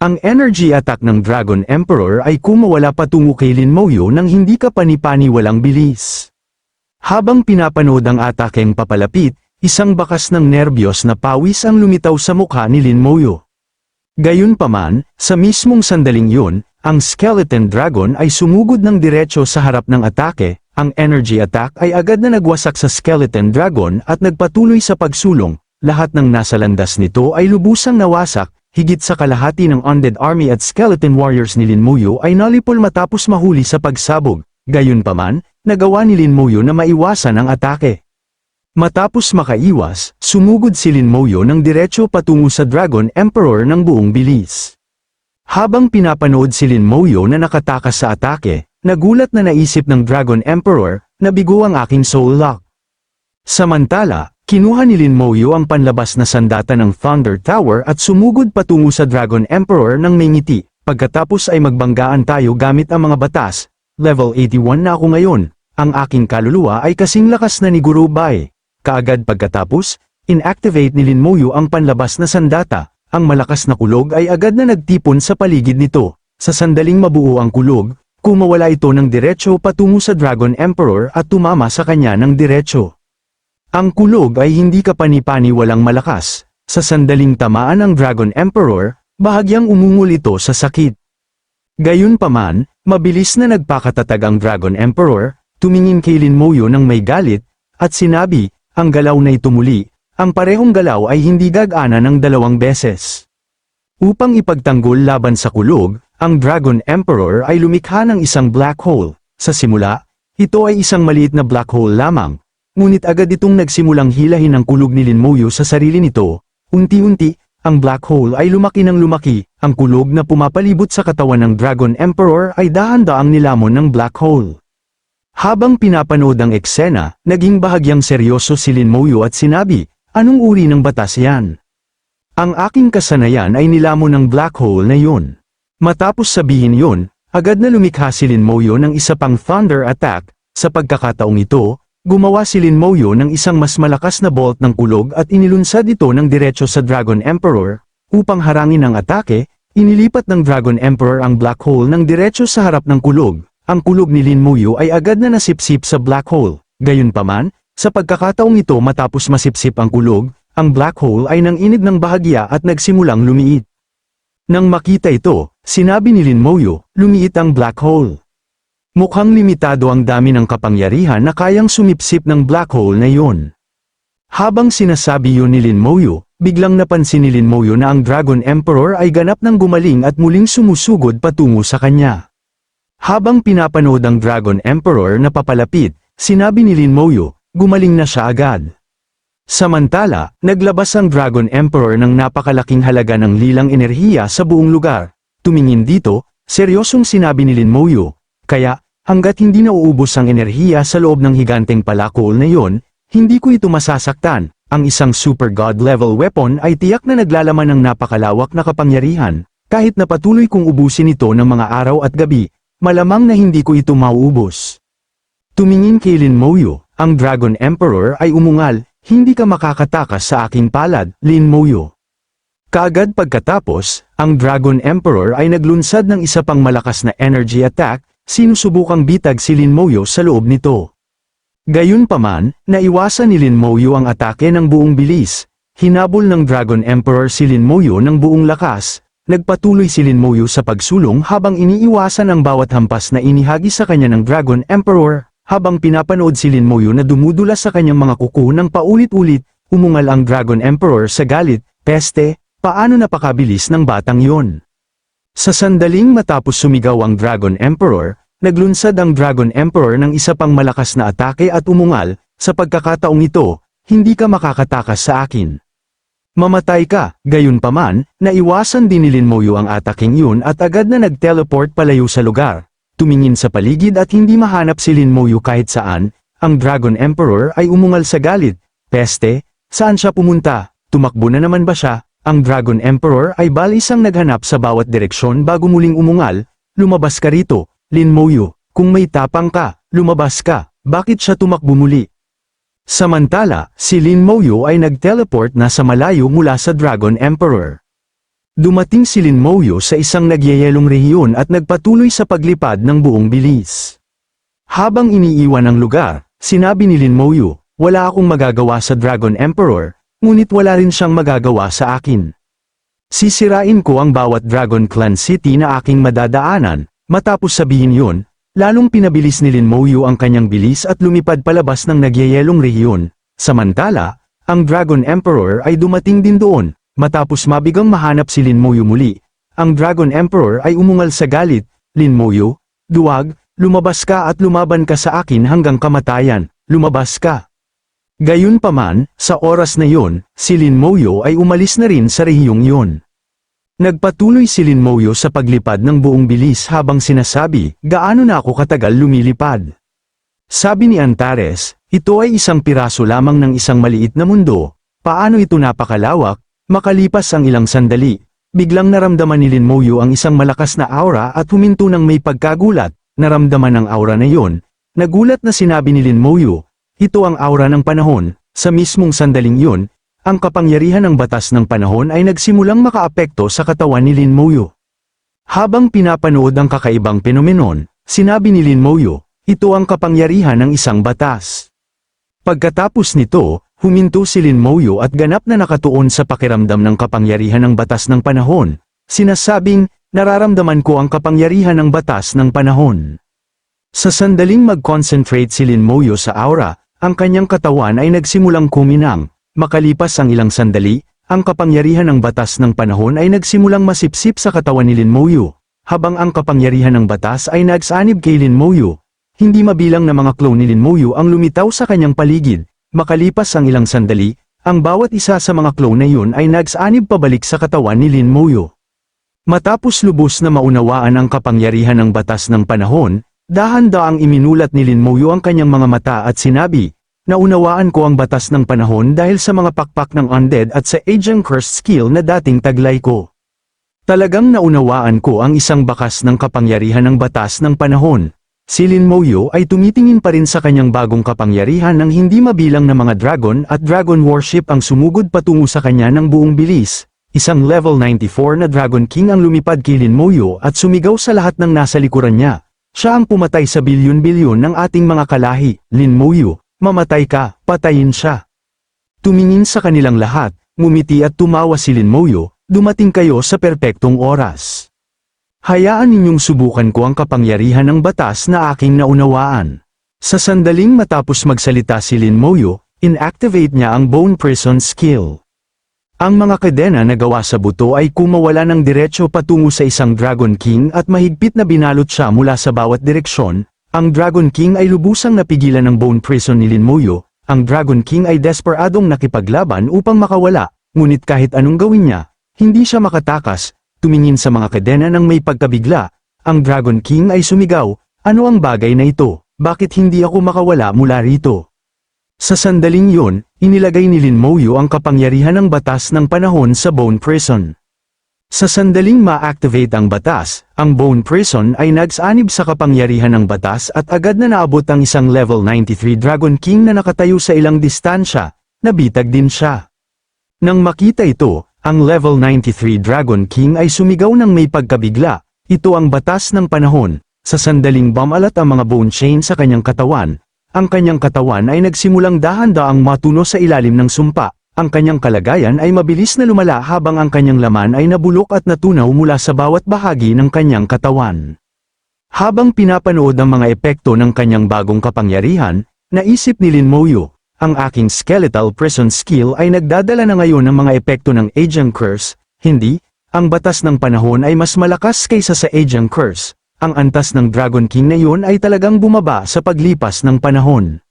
Ang energy attack ng Dragon Emperor ay kumawala patungo kay Lin Moyo nang hindi kapani-pani walang bilis. Habang pinapanood ang atakeng papalapit, isang bakas ng nerbiyos na pawis ang lumitaw sa mukha ni Lin Moyo. Gayunpaman, sa mismong sandaling yun, ang Skeleton Dragon ay sumugod ng diretso sa harap ng atake. Ang energy attack ay agad na nagwasak sa Skeleton Dragon at nagpatuloy sa pagsulong. Lahat ng nasa landas nito ay lubusang nawasak. Higit sa kalahati ng Undead Army at Skeleton Warriors ni Lin Moyo ay nalipol matapos mahuli sa pagsabog. Gayunpaman, nagawa ni Lin Moyo na maiwasan ang atake. Matapos makaiwas, sumugod si Lin Moyo ng diretso patungo sa Dragon Emperor ng buong bilis. Habang pinapanood si Lin Moyo na nakatakas sa atake, nagulat na naisip ng Dragon Emperor, nabigo ang aking soul lock. Samantala, kinuha ni Lin Moyo ang panlabas na sandata ng Thunder Tower at sumugod patungo sa Dragon Emperor ng may ngiti. Pagkatapos ay magbanggaan tayo gamit ang mga batas. Level 81 na ako ngayon. Ang aking kaluluwa ay kasing lakas na ni Guru Bai. Kaagad pagkatapos, inactivate ni Lin Moyo ang panlabas na sandata. Ang malakas na kulog ay agad na nagtipon sa paligid nito. Sa sandaling mabuo ang kulog, kumawala ito ng diretso patungo sa Dragon Emperor at tumama sa kanya ng diretso. Ang kulog ay hindi kapani-pani walang malakas. Sa sandaling tamaan ng Dragon Emperor, bahagyang umungol ito sa sakit. Gayunpaman, mabilis na nagpakatatag ang Dragon Emperor, tumingin kay Lin Moyo ng may galit, at sinabi, ang galaw na ito muli, ang parehong galaw ay hindi gagana ng 2 beses. Upang ipagtanggol laban sa kulog, ang Dragon Emperor ay lumikha ng isang black hole. Sa simula, ito ay isang maliit na black hole lamang. Ngunit agad itong nagsimulang hilahin ang kulog ni Lin Moyo sa sarili nito. Unti-unti, ang black hole ay lumaki ng lumaki. Ang kulog na pumapalibot sa katawan ng Dragon Emperor ay dahan-daang nilamon ng black hole. Habang pinapanood ang eksena, naging bahagyang seryoso si Lin Moyo at sinabi, anong uri ng batas yan? Ang aking kasanayan ay nilamon ng black hole na yun. Matapos sabihin yun, agad na lumikha si Lin Moyo ng isa pang thunder attack. Sa pagkakataong ito, gumawa si Lin Moyo ng isang mas malakas na bolt ng kulog at inilunsad ito ng diretso sa Dragon Emperor. Upang harangin ang atake, inilipat ng Dragon Emperor ang black hole ng diretso sa harap ng kulog. Ang kulog ni Lin Moyo ay agad na nasipsip sa black hole. Gayunpaman, sa pagkakataong ito matapos masipsip ang kulog, ang black hole ay nanginig ng bahagya at nagsimulang lumiit. Nang makita ito, sinabi ni Lin Moyo, lumiit ang black hole. Mukhang limitado ang dami ng kapangyarihan na kayang sumipsip ng black hole na yun. Habang sinasabi yun ni Lin Moyo, biglang napansin ni Lin Moyo na ang Dragon Emperor ay ganap ng gumaling at muling sumusugod patungo sa kanya. Habang pinapanood ang Dragon Emperor na papalapit, sinabi ni Lin Moyo, gumaling na siya agad. Samantala, naglabas ang Dragon Emperor ng napakalaking halaga ng lilang enerhiya sa buong lugar. Tumingin dito, seryosong sinabi ni Lin Moyo, kaya, hanggat hindi nauubos ang enerhiya sa loob ng higanteng palakol na yon, hindi ko ito masasaktan. Ang isang super god level weapon ay tiyak na naglalaman ng napakalawak na kapangyarihan. Kahit na patuloy kong ubusin ito ng mga araw at gabi, malamang na hindi ko ito mauubos. Tumingin kay Lin Moyo, ang Dragon Emperor ay umungal, hindi ka makakatakas sa aking palad, Lin Moyo. Kaagad pagkatapos, ang Dragon Emperor ay naglunsad ng isa pang malakas na energy attack, sinusubukang bitag si Lin Moyo sa loob nito. Gayunpaman, naiwasan ni Lin Moyo ang atake ng buong bilis. Hinabol ng Dragon Emperor si Lin Moyo ng buong lakas. Nagpatuloy si Lin Moyo sa pagsulong habang iniiwasan ang bawat hampas na inihagi sa kanya ng Dragon Emperor. Habang pinapanood si Lin Moyo na dumudulas sa kanyang mga kuko ng paulit-ulit, umungal ang Dragon Emperor sa galit, peste, paano napakabilis ng batang yon? Sa sandaling matapos sumigaw ang Dragon Emperor, naglunsad ang Dragon Emperor ng isa pang malakas na atake at umungal, sa pagkakataong ito, hindi ka makakatakas sa akin. Mamatay ka, gayunpaman, naiwasan din ni Lin Moyo ang ataking yun at agad na nag-teleport palayo sa lugar. Tumingin sa paligid at hindi mahanap si Lin Moyo kahit saan, ang Dragon Emperor ay umungal sa galit, peste, saan siya pumunta, tumakbo na naman ba siya? Ang Dragon Emperor ay balisang naghanap sa bawat direksyon bago muling umungal, lumabas ka rito, Lin Moyo, kung may tapang ka, lumabas ka, bakit siya tumakbo muli? Samantala, si Lin Moyo ay nag-teleport na sa malayo mula sa Dragon Emperor. Dumating si Lin Moyo sa isang nagyayelong rehiyon at nagpatuloy sa paglipad ng buong bilis. Habang iniiwan ang lugar, sinabi ni Lin Moyo, "Wala akong magagawa sa Dragon Emperor, ngunit wala rin siyang magagawa sa akin. Sisirain ko ang bawat Dragon Clan City na aking madadaanan." Matapos sabihin yun, lalong pinabilis ni Lin Moyo ang kanyang bilis at lumipad palabas ng nagyayelong rehiyon. Samantala, ang Dragon Emperor ay dumating din doon. Matapos mabigang mahanap si Lin Moyo muli, ang Dragon Emperor ay umungal sa galit, "Lin Moyo, duwag, lumabas ka at lumaban ka sa akin hanggang kamatayan, lumabas ka." Gayunpaman, sa oras na yon, si Lin Moyo ay umalis na rin sa rehiyong yon. Nagpatuloy si Lin Moyo sa paglipad ng buong bilis habang sinasabi, "Gaano na ako katagal lumilipad?" Sabi ni Antares, "Ito ay isang piraso lamang ng isang maliit na mundo. Paano ito napakalawak?" Makalipas ang ilang sandali, biglang naramdaman ni Lin Moyo ang isang malakas na aura at huminto ng may pagkagulat. Naramdaman ng aura na yon. Nagulat na sinabi ni Lin Moyo, "Ito ang aura ng panahon." Sa mismong sandaling yon, ang kapangyarihan ng batas ng panahon ay nagsimulang makaapekto sa katawan ni Lin Moyo. Habang pinapanood ang kakaibang penomenon, sinabi ni Lin Moyo, "Ito ang kapangyarihan ng isang batas." Pagkatapos nito, huminto si Lin Moyo at ganap na nakatuon sa pakiramdam ng kapangyarihan ng batas ng panahon. Sinasabing, "Nararamdaman ko ang kapangyarihan ng batas ng panahon." Sa sandaling mag-concentrate si Lin Moyo sa aura, ang kanyang katawan ay nagsimulang kuminang. Makalipas ang ilang sandali, ang kapangyarihan ng batas ng panahon ay nagsimulang masipsip sa katawan ni Lin Moyo. Habang ang kapangyarihan ng batas ay nagsanib kay Lin Moyo, hindi mabilang na mga clone ni Lin Moyo ang lumitaw sa kanyang paligid. Makalipas ang ilang sandali, ang bawat isa sa mga clone na yun ay nagsanib pabalik sa katawan ni Lin Moyo. Matapos lubos na maunawaan ang kapangyarihan ng batas ng panahon, dahan-daang iminulat ni Lin Moyo ang kanyang mga mata at sinabi, "Naunawaan ko ang batas ng panahon dahil sa mga pakpak ng undead at sa Aging Cursed skill na dating taglay ko. Talagang naunawaan ko ang isang bakas ng kapangyarihan ng batas ng panahon." Si Lin Moyo ay tumitingin pa rin sa kanyang bagong kapangyarihan nang hindi mabilang na mga dragon at dragon warship ang sumugod patungo sa kanya ng buong bilis. Isang level 94 na Dragon King ang lumipad kay Lin Moyo at sumigaw sa lahat ng nasa likuran niya. Siya ang pumatay sa bilyon-bilyon ng ating mga kalahi. "Lin Moyo, mamatay ka, patayin siya." Tumingin sa kanilang lahat, ngumiti at tumawa si Lin Moyo, "Dumating kayo sa perpektong oras. Hayaan ninyong subukan ko ang kapangyarihan ng batas na aking naunawaan." Sa sandaling matapos magsalita si Lin Moyo, inactivate niya ang Bone Prison skill. Ang mga kadena na gawa sa buto ay kumawala ng diretso patungo sa isang Dragon King at mahigpit na binalot siya mula sa bawat direksyon. Ang Dragon King ay lubusang napigilan ng Bone Prison ni Lin Moyo. Ang Dragon King ay desperadong nakipaglaban upang makawala, ngunit kahit anong gawin niya, hindi siya makatakas. Tumingin sa mga kadena ng may pagkabigla, ang Dragon King ay sumigaw, "Ano ang bagay na ito? Bakit hindi ako makawala mula rito?" Sa sandaling yon, inilagay ni Lin Moyo ang kapangyarihan ng batas ng panahon sa Bone Prison. Sa sandaling ma-activate ang batas, ang Bone Prison ay nagsanib sa kapangyarihan ng batas at agad na naabot ang isang level 93 Dragon King na nakatayo sa ilang distansya. Nabitag din siya. Nang makita ito, ang level 93 Dragon King ay sumigaw ng may pagkabigla, "Ito ang batas ng panahon." Sa sandaling bumalat ang mga bone chain sa kanyang katawan, ang kanyang katawan ay nagsimulang dahan-daang matuno sa ilalim ng sumpa. Ang kanyang kalagayan ay mabilis na lumala habang ang kanyang laman ay nabulok at natunaw mula sa bawat bahagi ng kanyang katawan. Habang pinapanood ang mga epekto ng kanyang bagong kapangyarihan, naisip ni Lin Moyo, "Ang aking skeletal prison skill ay nagdadala na ngayon ng mga epekto ng Aging Curse." Hindi, ang batas ng panahon ay mas malakas kaysa sa Aging Curse. Ang antas ng Dragon King na yun ay talagang bumaba sa paglipas ng panahon.